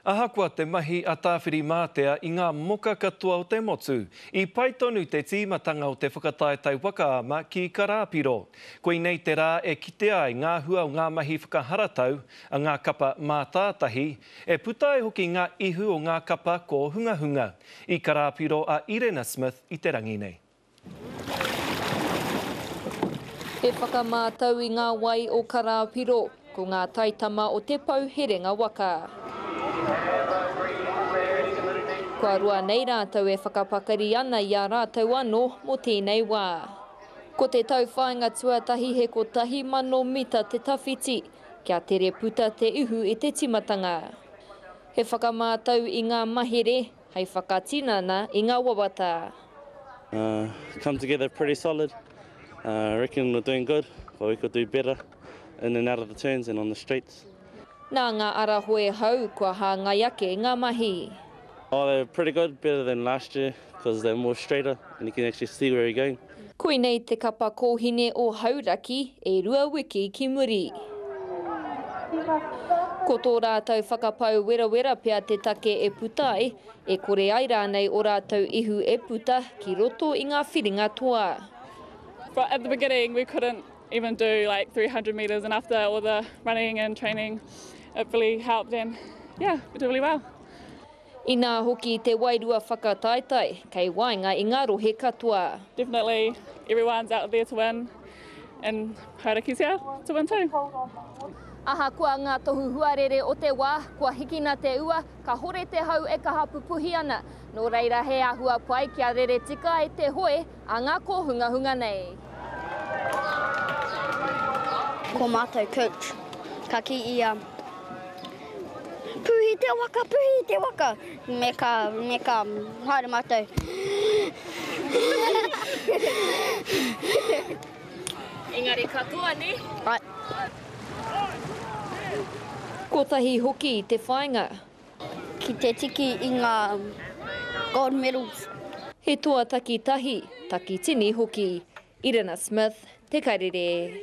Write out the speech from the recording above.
Ahakoa te mahi a tāwhiri mātea I ngā moka katoa o te motu. I pai tonu te tīmatanga o te whakataetai wakaama ki Karapiro. Koe nei te rā e kite ai ngā hua o ngā mahi whakaharatau a ngā kapa mātātahi. E puta e hoki ngā ihu o ngā kapa ko hunga hunga. I Karapiro a Irena Smith I te rangi nei. E whakamātau I ngā wai o Karapiro, ko ngā taitama o te pau herenga waka. Kua rua nei rātou e whakapakari ana I a rātou anō mo tēnei wā. Ko te tauwhāinga tuatahi he ko 1,000 mita te tawhiti, kia tere puta te ihu I te timatanga. He whakamātau I ngā mahere, hei whakatinana I ngā wawata. Come together pretty solid. I reckon we're doing good, but we could do better in and out of the turns and on the straights. Nā ngā ara hoe hau kua hāngai ake ngā mahi. Oh, they're pretty good, better than last year, because they're more straighter and you can actually see where you're going. Koe nei te kapa kōhine o Hauraki e rua wiki ki muri. Ko tō rātou whakapau wera pia te take e putai, e kore ai rānei o rātou ihu e puta ki roto I ngā whiringa toa. But at the beginning we couldn't even do like 300 metres, and after all the running and training it really helped, and yeah, we did really well. I nā hoki te wairua whakataetai, kei wainga I ngā rohe katoa. Definitely everyone's out there to win, and Hauraki's here to win too. Aha kua ngā tohu huarere o te wā, kua hikina te ua, ka hore te hau e ka hapu puhi ana. Nō reira he ahua pai kia rere tika e te hoe a ngā kōhunga hunga nei. Ko mātou coach, ka ki I puhi te waka, me ka haere mātou. Engari katoa ne? Ai. Ko tahi hoki I te whainga. Ki te tiki I ngā gold medals. He toa taki tahi, taki tini hoki. Irena Smith, Te Kairere.